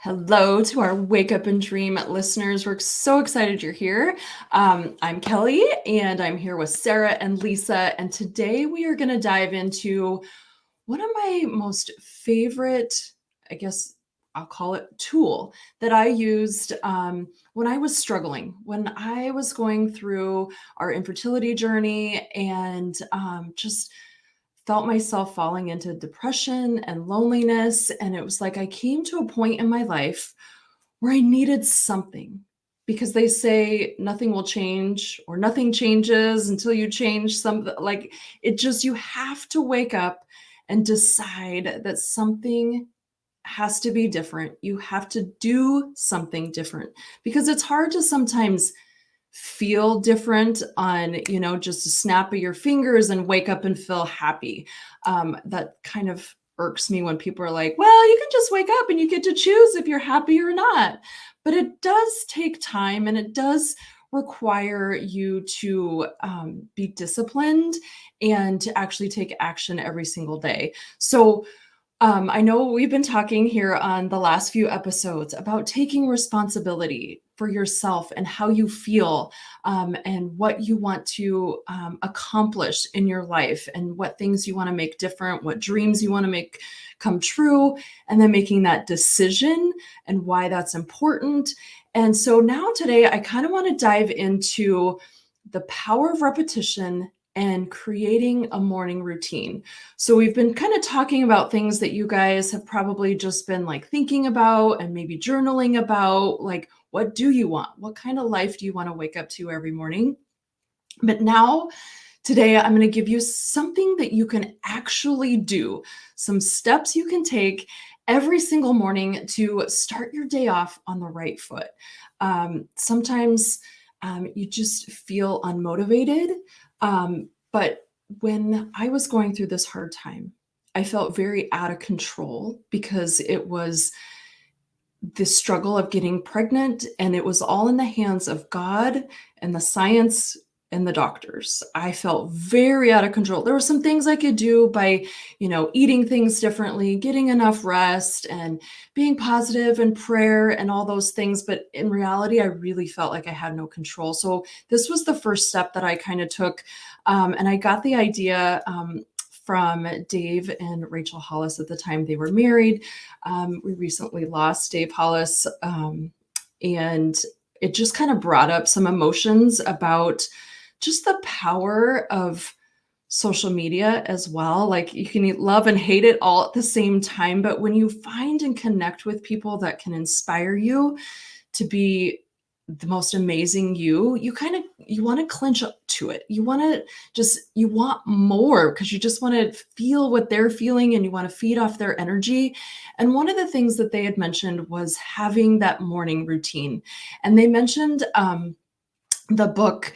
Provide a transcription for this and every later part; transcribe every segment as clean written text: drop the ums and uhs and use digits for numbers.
Hello to our Wake Up and Dream listeners. We're so excited you're here. I'm Kelly, and I'm here with Sarah and Lisa. And today we are going to dive into one of my most favorite, I guess I'll call it tool that I used when I was struggling, when I was going through our infertility journey and just felt myself falling into depression and loneliness. And it was like I came to a point in my life where I needed something because they say nothing will change or nothing changes until you change something. Like it just, you have to wake up and decide that something has to be different. You have to do something different because it's hard to sometimes feel different on, just a snap of your fingers and wake up and feel happy. That kind of irks me when people are like, well, you can just wake up and you get to choose if you're happy or not. But it does take time and it does require you to be disciplined and to actually take action every single day. So I know we've been talking here on the last few episodes about taking responsibility for yourself and how you feel and what you want to accomplish in your life and what things you want to make different, what dreams you want to make come true, and then making that decision and why that's important. And so now today, I kind of want to dive into the power of repetition and creating a morning routine. So we've been kind of talking about things that you guys have probably just been like thinking about and maybe journaling about, like, what do you want? What kind of life do you want to wake up to every morning? But now, today, I'm going to give you something that you can actually do, some steps you can take every single morning to start your day off on the right foot. Sometimes you just feel unmotivated. But when I was going through this hard time, I felt very out of control because it was the struggle of getting pregnant and it was all in the hands of God and the science and the doctors. I felt very out of control. There were some things I could do by, eating things differently, getting enough rest and being positive and prayer and all those things. But in reality, I really felt like I had no control. So this was the first step that I kind of took. And I got the idea from Dave and Rachel Hollis at the time they were married. We recently lost Dave Hollis. And it just kind of brought up some emotions about just the power of social media as well. Like you can love and hate it all at the same time, but when you find and connect with people that can inspire you to be the most amazing you want to clinch up to it. You want more because you just want to feel what they're feeling and you want to feed off their energy. And one of the things that they had mentioned was having that morning routine. And they mentioned the book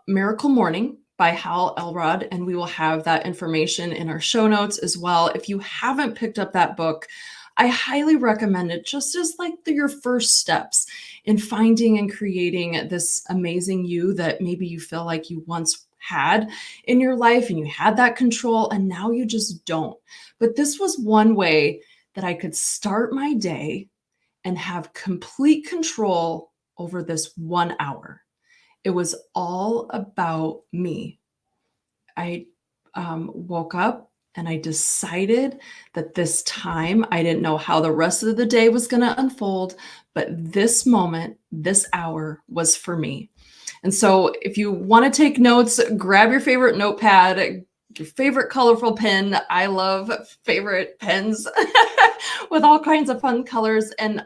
Miracle Morning by Hal Elrod, and we will have that information in our show notes as well. If you haven't picked up that book, I highly recommend it just as like your first steps in finding and creating this amazing you that maybe you feel like you once had in your life and you had that control and now you just don't. But this was one way that I could start my day and have complete control over this 1 hour. It was all about me. I woke up and I decided that this time, I didn't know how the rest of the day was going to unfold, but this moment, this hour was for me. And so if you want to take notes, grab your favorite notepad, your favorite colorful pen. I love favorite pens with all kinds of fun colors. And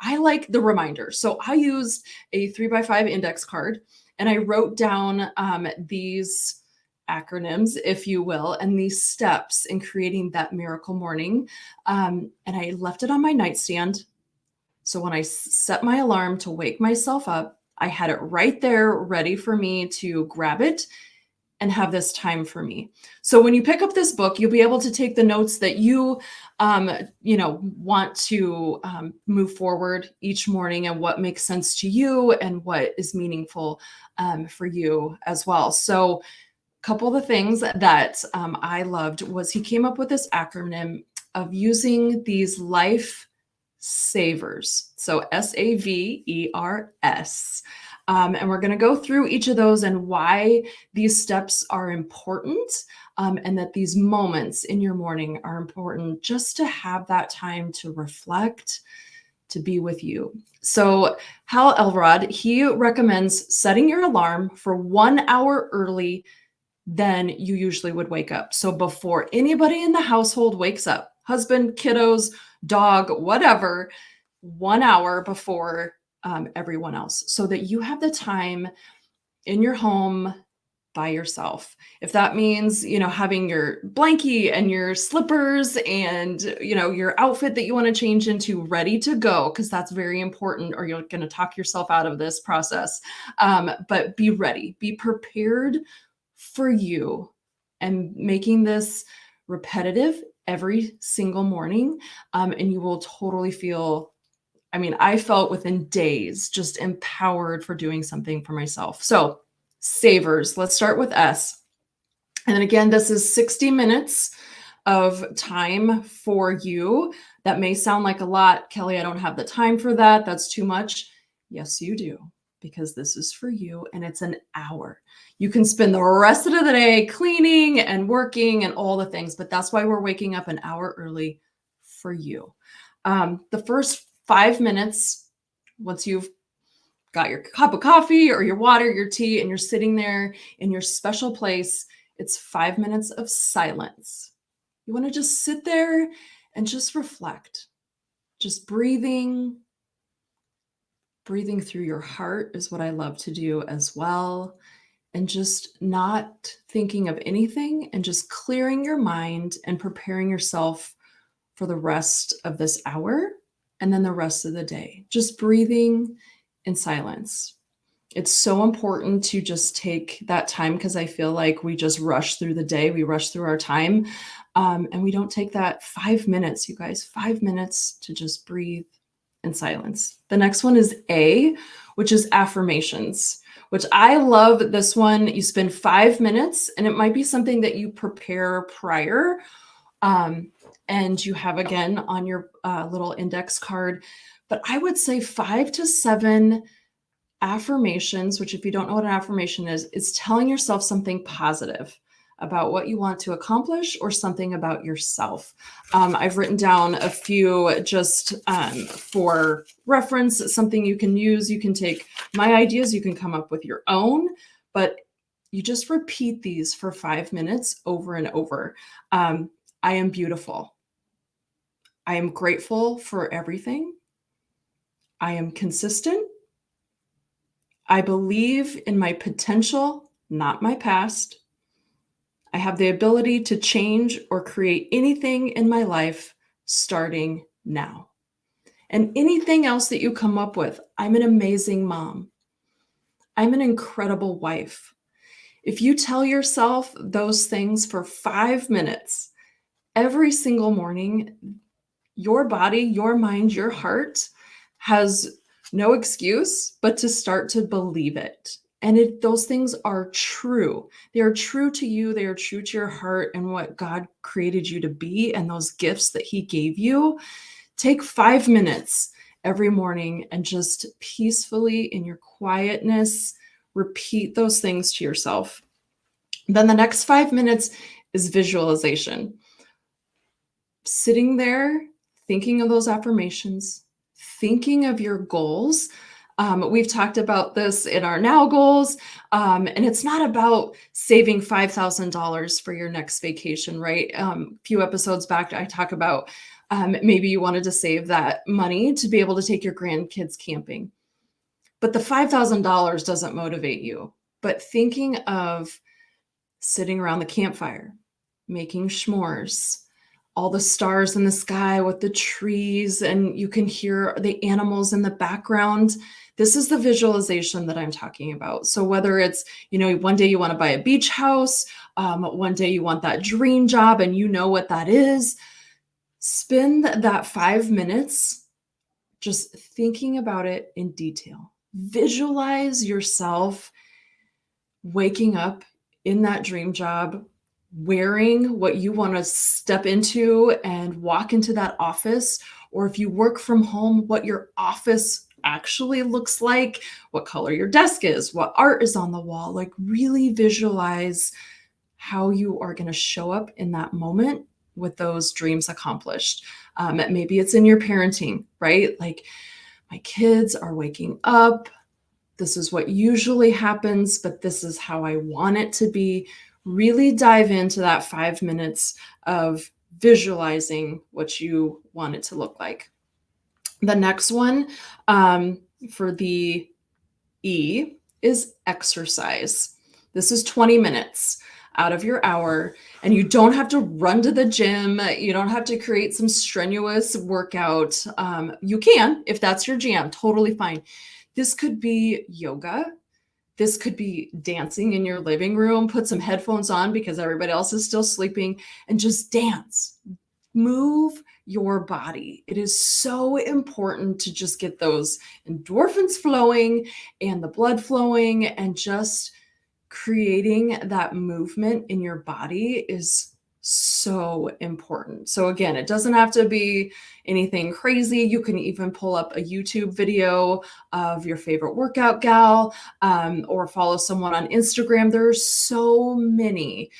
I like the reminder. So I used a 3x5 index card and I wrote down these acronyms, if you will, and these steps in creating that miracle morning. And I left it on my nightstand. So when I set my alarm to wake myself up, I had it right there ready for me to grab it and have this time for me. So when you pick up this book, you'll be able to take the notes that you want to move forward each morning and what makes sense to you and what is meaningful for you as well. So a couple of the things that I loved was he came up with this acronym of using these life savers. So Savers. And we're going to go through each of those and why these steps are important, and that these moments in your morning are important just to have that time to reflect, to be with you. So Hal Elrod, he recommends setting your alarm for 1 hour early than you usually would wake up. So before anybody in the household wakes up, husband, kiddos, dog, whatever, 1 hour before everyone else, so that you have the time in your home by yourself. If that means, having your blankie and your slippers and, your outfit that you want to change into ready to go, because that's very important, or you're going to talk yourself out of this process. But be ready, be prepared for you, and making this repetitive every single morning. And you will totally feel, I felt within days just empowered for doing something for myself. So savers, let's start with S. And then again, this is 60 minutes of time for you. That may sound like a lot. Kelly, I don't have the time for that. That's too much. Yes, you do, because this is for you, and it's an hour. You can spend the rest of the day cleaning and working and all the things, but that's why we're waking up an hour early for you. The first 5 minutes, once you've got your cup of coffee or your water, your tea, and you're sitting there in your special place, it's 5 minutes of silence. You want to just sit there and just reflect, just breathing through your heart is what I love to do as well. And just not thinking of anything, and just clearing your mind and preparing yourself for the rest of this hour and then the rest of the day. Just breathing in silence. It's so important to just take that time, because I feel like we just rush through the day, we rush through our time, and we don't take that 5 minutes, you guys, 5 minutes to just breathe in silence. The next one is A, which is affirmations, which I love this one. You spend 5 minutes, and it might be something that you prepare prior, and you have again on your little index card. But I would say 5 to 7 affirmations, which, if you don't know what an affirmation is telling yourself something positive about what you want to accomplish, or something about yourself. I've written down a few just for reference, something you can use. You can take my ideas, you can come up with your own, but you just repeat these for 5 minutes over and over. I am beautiful. I am grateful for everything. I am consistent. I believe in my potential, not my past. I have the ability to change or create anything in my life starting now. And anything else that you come up with, I'm an amazing mom. I'm an incredible wife. If you tell yourself those things for 5 minutes every single morning, your body, your mind, your heart has no excuse but to start to believe it. And those things are true. They are true to you. They are true to your heart and what God created you to be, and those gifts that He gave you. Take 5 minutes every morning and just peacefully, in your quietness, repeat those things to yourself. Then the next 5 minutes is visualization. Sitting there, thinking of those affirmations, thinking of your goals. We've talked about this in our now goals, and it's not about saving $5,000 for your next vacation, right? A few episodes back, I talk about maybe you wanted to save that money to be able to take your grandkids camping, but the $5,000 doesn't motivate you. But thinking of sitting around the campfire, making s'mores, all the stars in the sky with the trees, and you can hear the animals in the background. This is the visualization that I'm talking about. So whether it's, one day you want to buy a beach house, one day you want that dream job, and you know what that is, spend that 5 minutes just thinking about it in detail. Visualize yourself waking up in that dream job, wearing what you want to step into and walk into that office, or if you work from home, what your office actually looks like, what color your desk is, what art is on the wall. Like really visualize how you are going to show up in that moment with those dreams accomplished. Maybe it's in your parenting, right? Like my kids are waking up. This is what usually happens, but this is how I want it to be. Really dive into that 5 minutes of visualizing what you want it to look like. The next one for the E is exercise. This is 20 minutes out of your hour, and you don't have to run to the gym. You don't have to create some strenuous workout. You can, if that's your jam, totally fine. This could be yoga. This could be dancing in your living room. Put some headphones on because everybody else is still sleeping and just dance. Move your body. It is so important to just get those endorphins flowing and the blood flowing, and just creating that movement in your body is so important. So again, it doesn't have to be anything crazy. You can even pull up a YouTube video of your favorite workout gal, or follow someone on Instagram. There's so many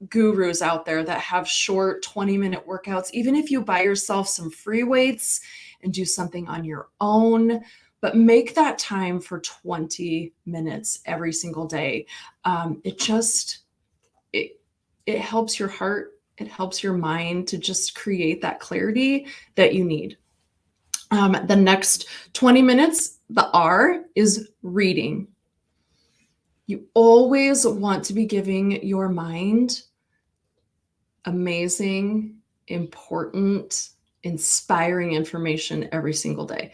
gurus out there that have short 20-minute workouts. Even if you buy yourself some free weights and do something on your own, but make that time for 20 minutes every single day. It helps your heart, it helps your mind to just create that clarity that you need. The next 20 minutes, the R, is reading. You always want to be giving your mind amazing, important, inspiring information every single day.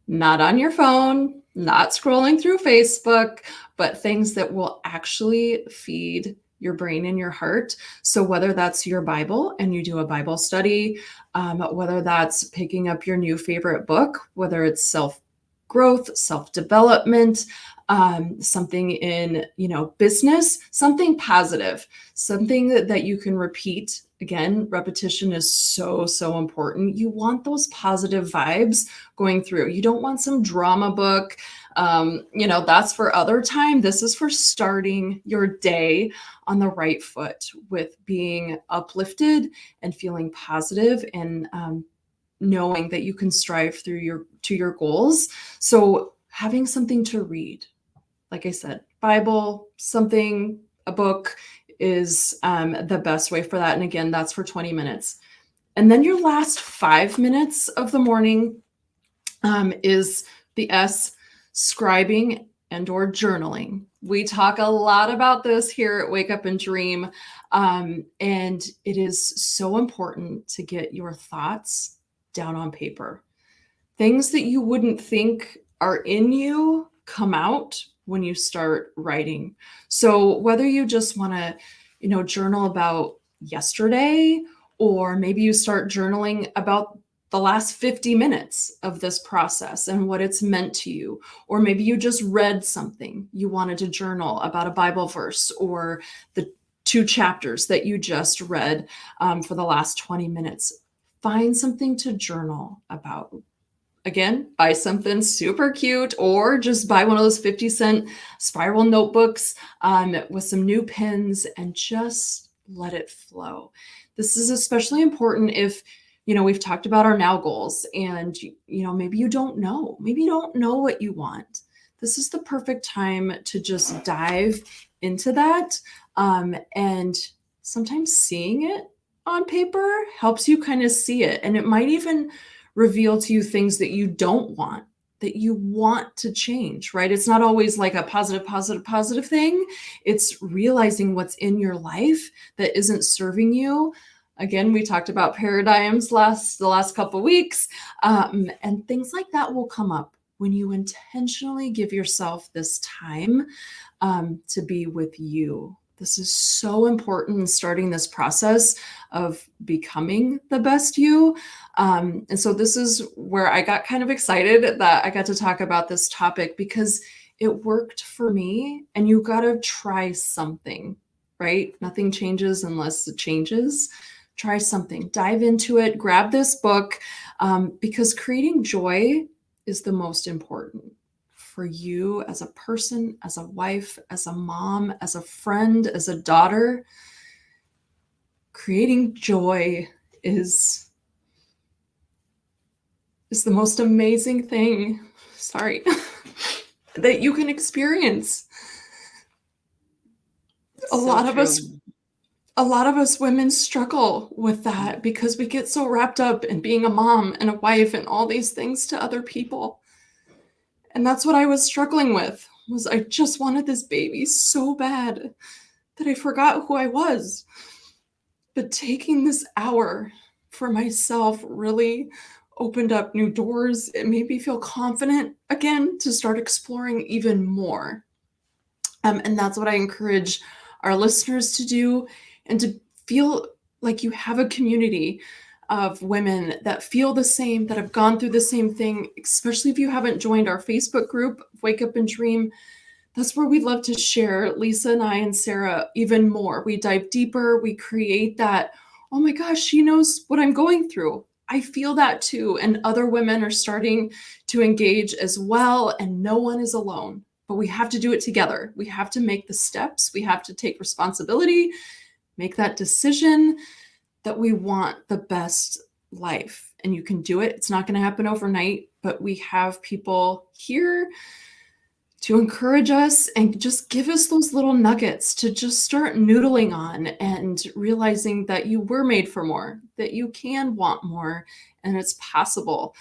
Not on your phone, not scrolling through Facebook, but things that will actually feed your brain and your heart. So whether that's your Bible and you do a Bible study, whether that's picking up your new favorite book, whether it's self-growth, self-development, something in, business, something positive, something that you can repeat. Again, repetition is so, so important. You want those positive vibes going through. You don't want some drama book. That's for other time. This is for starting your day on the right foot with being uplifted and feeling positive, and knowing that you can strive through to your goals. So having something to read, like I said, Bible, something, a book is the best way for that. And again, that's for 20 minutes. And then your last 5 minutes of the morning is the S, scribing and or journaling. We talk a lot about this here at Wake Up and Dream. And it is so important to get your thoughts down on paper. Things that you wouldn't think are in you come out when you start writing. So whether you just want to, journal about yesterday, or maybe you start journaling about the last 50 minutes of this process and what it's meant to you, or maybe you just read something you wanted to journal about, a Bible verse or the 2 chapters that you just read for the last 20 minutes. Find something to journal about. Again, buy something super cute, or just buy one of those 50-cent spiral notebooks with some new pens, and just let it flow. This is especially important if, we've talked about our now goals, and, maybe you don't know. Maybe you don't know what you want. This is the perfect time to just dive into that. And sometimes seeing it on paper helps you kind of see it. And it might even reveal to you things that you don't want, that you want to change, right? It's not always like a positive thing. It's realizing what's in your life that isn't serving you. Again, we talked about paradigms the last couple of weeks, and things like that will come up when you intentionally give yourself this time to be with you. This is so important in starting this process of becoming the best you. And so this is where I got kind of excited that I got to talk about this topic, because it worked for me, and you got to try something, right? Nothing changes unless it changes. try something, dive into it, grab this book, because creating joy is the most important for you as a person, as a wife, as a mom, as a friend, as a daughter. Creating joy is the most amazing thing, sorry, that you can experience. It's A so lot of true. us women struggle with that because we get so wrapped up in being a mom and a wife and all these things to other people. And that's what I was struggling with, was I just wanted this baby so bad that I forgot who I was. But taking this hour for myself really opened up new doors. It made me feel confident again to start exploring even more. And that's what I encourage our listeners to do, and to feel like you have a community of women that feel the same, that have gone through the same thing, especially if you haven't joined our Facebook group, Wake Up and Dream. That's where we'd love to share, Lisa and I and Sarah, even more. We dive deeper, we create that, oh my gosh, she knows what I'm going through. I feel that too. And other women are starting to engage as well, and no one is alone. But we have to do it together. We have to make the steps, we have to take responsibility, make that decision that we want the best life. And you can do it. It's not going to happen overnight, but we have people here to encourage us and just give us those little nuggets to just start noodling on, and realizing that you were made for more, that you can want more, and it's possible.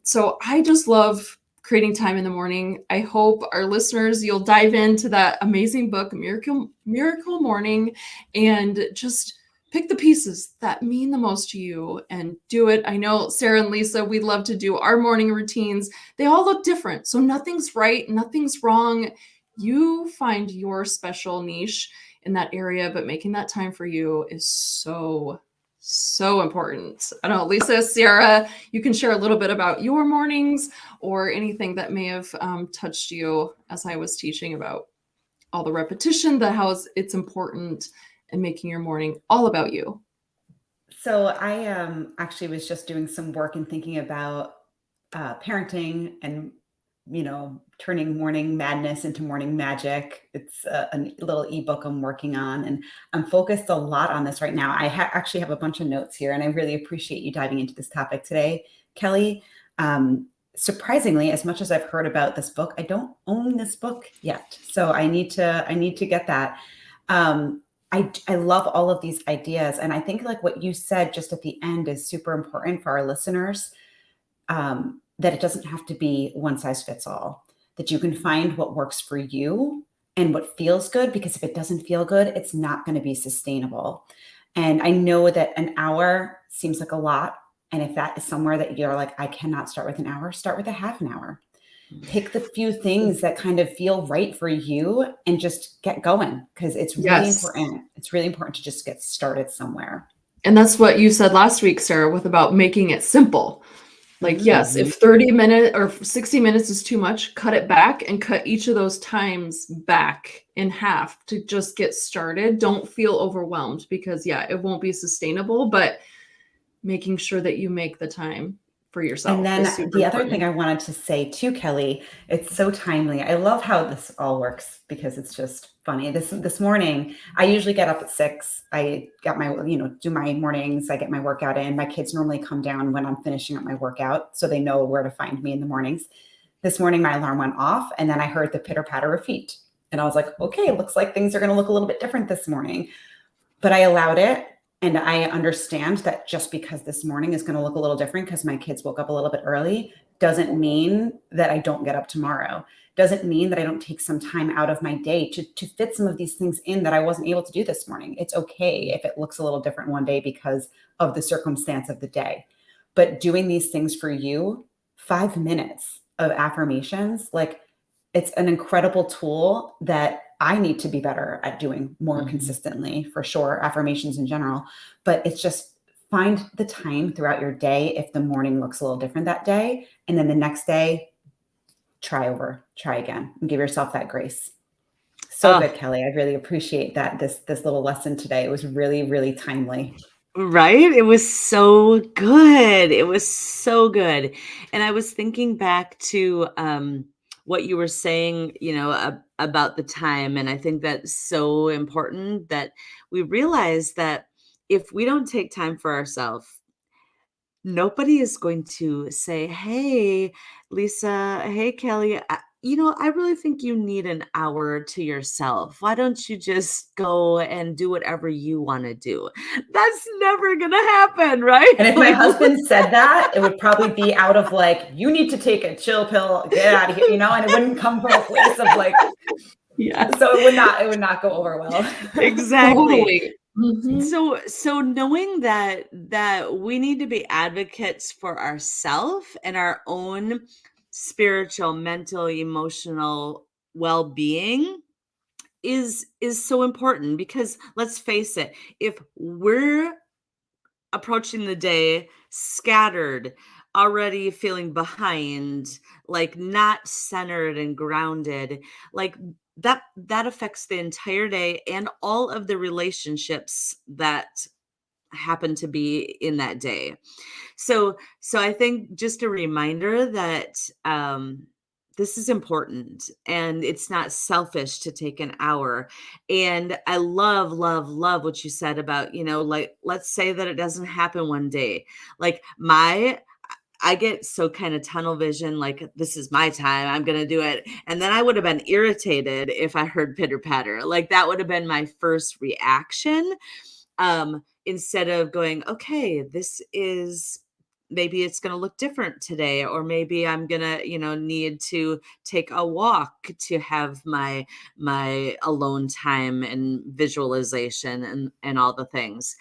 So I just love creating time in the morning. I hope our listeners, you'll dive into that amazing book, Miracle Morning, and just pick the pieces that mean the most to you and do it. I know Sarah and Lisa, we love to do our morning routines. They all look different. So nothing's right, nothing's wrong. You find your special niche in that area, but making that time for you is so, so important. I don't know, Lisa, Sarah, you can share a little bit about your mornings or anything that may have touched you as I was teaching about all the repetition, the how it's important, and making your morning all about you. So I actually was just doing some work and thinking about parenting and turning morning madness into morning magic. It's a little ebook I'm working on, and I'm focused a lot on this right now. I actually have a bunch of notes here, and I really appreciate you diving into this topic today, Kelly. Surprisingly, as much as I've heard about this book, I don't own this book yet, so I need to get that. I love all of these ideas, and I think like what you said just at the end is super important for our listeners. That it doesn't have to be one size fits all, that you can find what works for you and what feels good, because if it doesn't feel good, it's not going to be sustainable. And I know that an hour seems like a lot. And if that is somewhere that you're like, I cannot start with an hour, start with a half an hour. Pick the few things that kind of feel right for you and just get going, because it's really Yes. important. It's really important to just get started somewhere. And that's what you said last week, Sarah, with about making it simple. Like, yes, Mm-hmm. if 30 minutes or 60 minutes is too much, cut it back and cut each of those times back in half to just get started. Don't feel overwhelmed, because, yeah, it won't be sustainable, but making sure that you make the time for And yourself is then super the other thing important. I wanted to say too, Kelly, it's so timely. I love how this all works because it's just funny. This morning, I usually get up at 6. I got my, do my mornings. I get my workout in. My kids normally come down when I'm finishing up my workout, so they know where to find me in the mornings. This morning, my alarm went off, and then I heard the pitter patter of feet. And I was like, okay, it looks like things are going to look a little bit different this morning. But I allowed it. And I understand that just because this morning is going to look a little different because my kids woke up a little bit early doesn't mean that I don't get up tomorrow. Doesn't mean that I don't take some time out of my day to fit some of these things in that I wasn't able to do this morning. It's okay if it looks a little different one day because of the circumstance of the day. But doing these things for you, 5 minutes of affirmations, like, it's an incredible tool that I need to be better at doing more consistently, for sure, affirmations in general. But it's just find the time throughout your day if the morning looks a little different that day. And then the next day, try again, and give yourself that grace. So Ah, good, Kelly. I really appreciate that this little lesson today. It was really, really timely. Right? It was so good. It was so good. And I was thinking back to what you were saying, about the time. And I think that's so important that we realize that if we don't take time for ourselves, nobody is going to say, "Hey, Lisa, hey, Kelly, I really think you need an hour to yourself. Why don't you just go and do whatever you want to do?" That's never going to happen, right? And if my husband said that, it would probably be out of like, you need to take a chill pill, get out of here, and it wouldn't come from a place of like, Yes. so it would not go over well. Exactly. Totally. Mhm. So knowing that we need to be advocates for ourselves and our own spiritual, mental, emotional well-being is so important, because let's face it, if we're approaching the day scattered, already feeling behind, like not centered and grounded, like that affects the entire day and all of the relationships that happen to be in that day. So I think just a reminder that this is important, and it's not selfish to take an hour. And I love, love, love what you said about, like, let's say that it doesn't happen one day. Like I get so kind of tunnel vision, like, this is my time, I'm going to do it. And then I would have been irritated if I heard pitter patter. Like, that would have been my first reaction. Instead of going, okay, this is, maybe it's going to look different today, or maybe I'm going to, need to take a walk to have my alone time and visualization and all the things.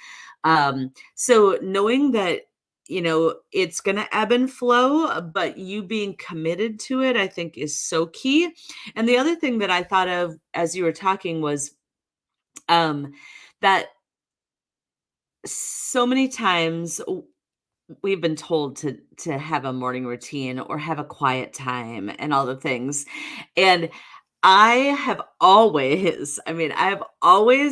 So knowing that, it's going to ebb and flow, but you being committed to it, I think, is so key. And the other thing that I thought of as you were talking was that so many times we've been told to have a morning routine or have a quiet time and all the things. And I've always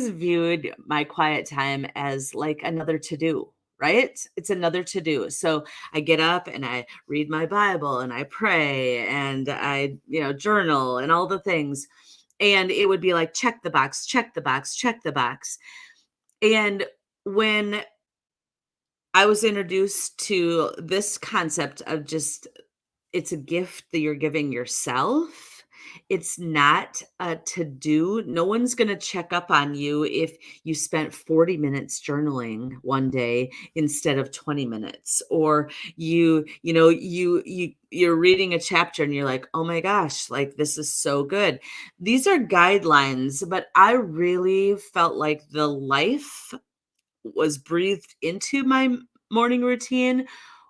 viewed my quiet time as like another to do, right? It's another to do. So I get up and I read my Bible and I pray and I, journal and all the things. And it would be like, check the box, check the box, check the box. And when I was introduced to this concept of just, it's a gift that you're giving yourself. It's not a to do. No one's going to check up on you if you spent 40 minutes journaling one day instead of 20 minutes, or you're reading a chapter and you're like, "Oh my gosh, like this is so good." These are guidelines, but I really felt like the life was breathed into my morning routine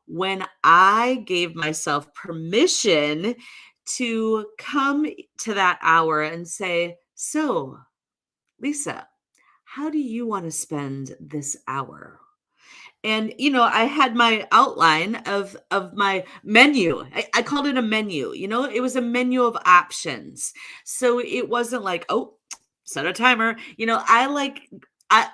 when I gave myself permission to come to that hour and say, "So, Lisa, how do you want to spend this hour?" And I had my outline of my menu. I called it a menu. It was a menu of options. So it wasn't like, "Oh, set a timer." I like I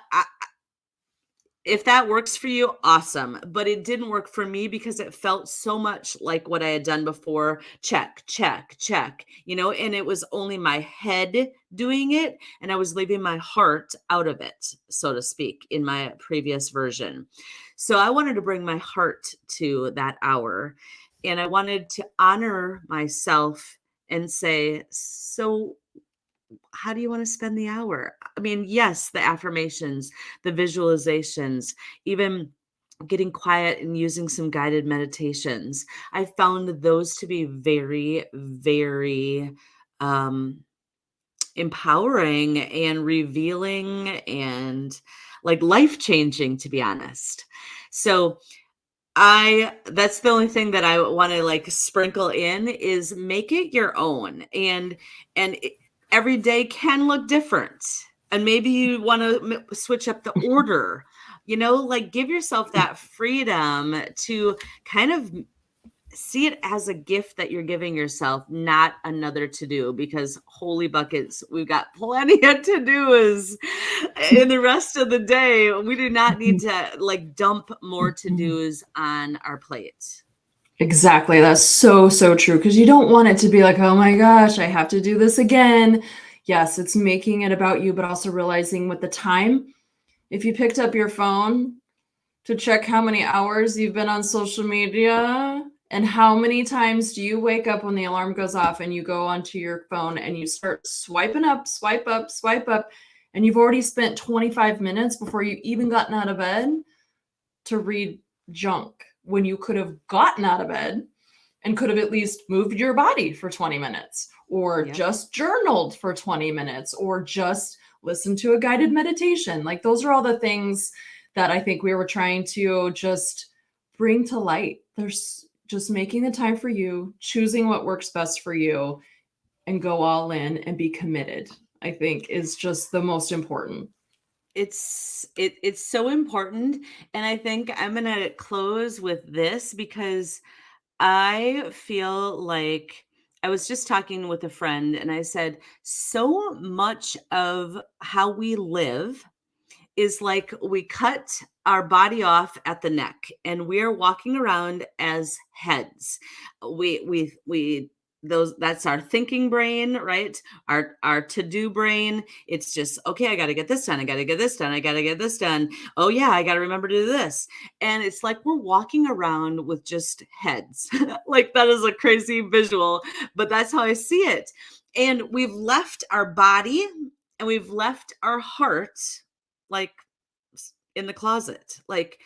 if that works for you, awesome. But it didn't work for me because it felt so much like what I had done before. Check, check, check, and it was only my head doing it. And I was leaving my heart out of it, so to speak, in my previous version. So I wanted to bring my heart to that hour. And I wanted to honor myself and say, "So, how do you want to spend the hour?" I mean, yes, the affirmations, the visualizations, even getting quiet and using some guided meditations. I found those to be very, very empowering and revealing and like life changing, to be honest. So that's the only thing that I want to like sprinkle in is make it your own. And every day can look different. And maybe you want to switch up the order, like give yourself that freedom to kind of see it as a gift that you're giving yourself, not another to-do, because holy buckets, we've got plenty of to-dos in the rest of the day. We do not need to like dump more to-dos on our plate. Exactly. That's so, so true. Because you don't want it to be like, oh my gosh, I have to do this again. Yes, it's making it about you, but also realizing with the time, if you picked up your phone to check how many hours you've been on social media and how many times do you wake up when the alarm goes off and you go onto your phone and you start swiping up, swipe up, swipe up, and you've already spent 25 minutes before you've even gotten out of bed to read junk when you could have gotten out of bed and could have at least moved your body for 20 minutes or just journaled for 20 minutes or just listened to a guided meditation. Like those are all the things that I think we were trying to just bring to light. There's just making the time for you, choosing what works best for you, and go all in and be committed, I think is just the most important. It's so important. And I think I'm going to close with this because I feel like I was just talking with a friend and I said, so much of how we live is like we cut our body off at the neck and we're walking around as heads. We that's our thinking brain, right? Our to-do brain. It's just, okay, I got to get this done. I got to get this done. I got to get this done. Oh yeah, I got to remember to do this. And it's like we're walking around with just heads. Like that is a crazy visual, but that's how I see it. And we've left our body and we've left our heart like in the closet. Like,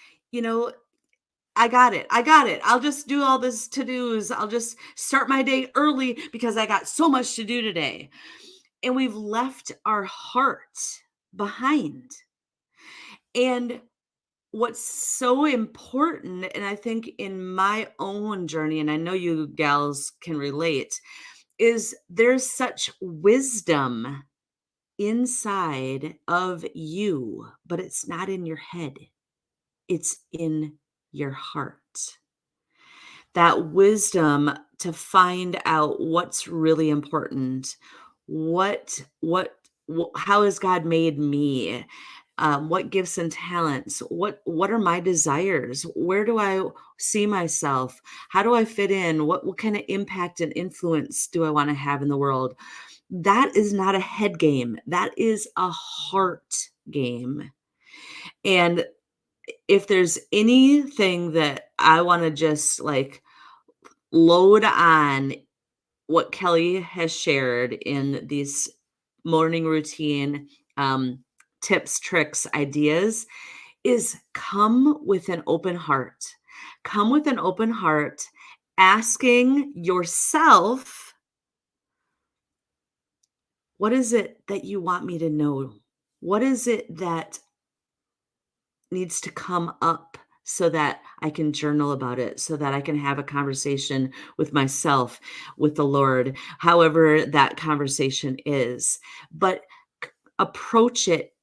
I got it. I'll just do all this to-dos. I'll just start my day early because I got so much to do today. And we've left our heart behind. And what's so important, and I think in my own journey, and I know you gals can relate, is there's such wisdom inside of you, but it's not in your head. It's in your heart. That wisdom to find out what's really important. How has God made me? What gifts and talents? What are my desires? Where do I see myself? How do I fit in? What kind of impact and influence do I want to have in the world? That is not a head game. That is a heart game. And if there's anything that I want to just like load on what Kelly has shared in these morning routine tips, tricks, ideas, is come with an open heart. Come with an open heart, asking yourself, what is it that you want me to know? What is it that needs to come up so that I can journal about it, so that I can have a conversation with myself, with the Lord, however that conversation is. But approach it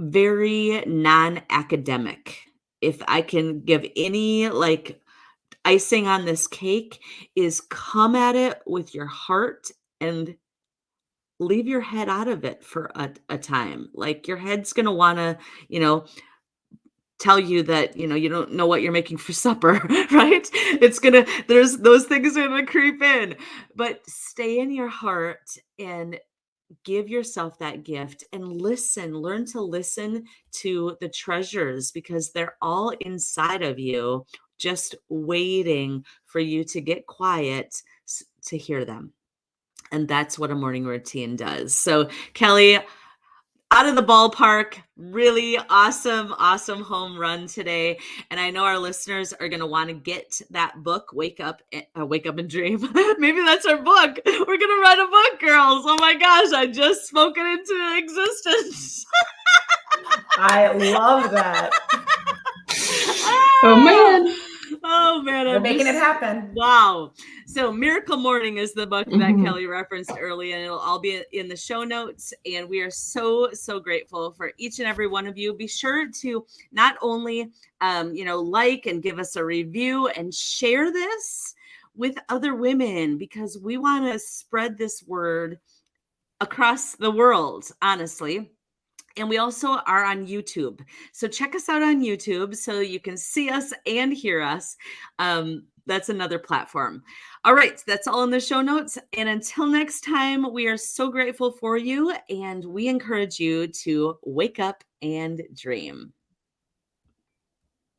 very non-academic. If I can give any like icing on this cake, is come at it with your heart and leave your head out of it for a time. Like your head's going to want to, tell you that, you don't know what you're making for supper, right? There's those things are going to creep in, but stay in your heart and give yourself that gift and learn to listen to the treasures because they're all inside of you, just waiting for you to get quiet to hear them. And that's what a morning routine does. So Kelly, out of the ballpark, really awesome home run today. And I know our listeners are going to want to get that book, Wake Up and Dream. Maybe that's our book. We're going to write a book, girls. Oh my gosh, I just spoke it into existence. I love that. Oh man. Oh man, We're I'm making it just happen. wow. So Miracle Morning is the book that Mhm. Kelly referenced early, and it'll all be in the show notes. And we are so grateful for each and every one of you. Be sure to not only like and give us a review and share this with other women, because we want to spread this word across the world, honestly. And we also are on YouTube. So check us out on YouTube so you can see us and hear us. That's another platform. All right, that's all in the show notes. And until next time, we are so grateful for you, and we encourage you to wake up and dream.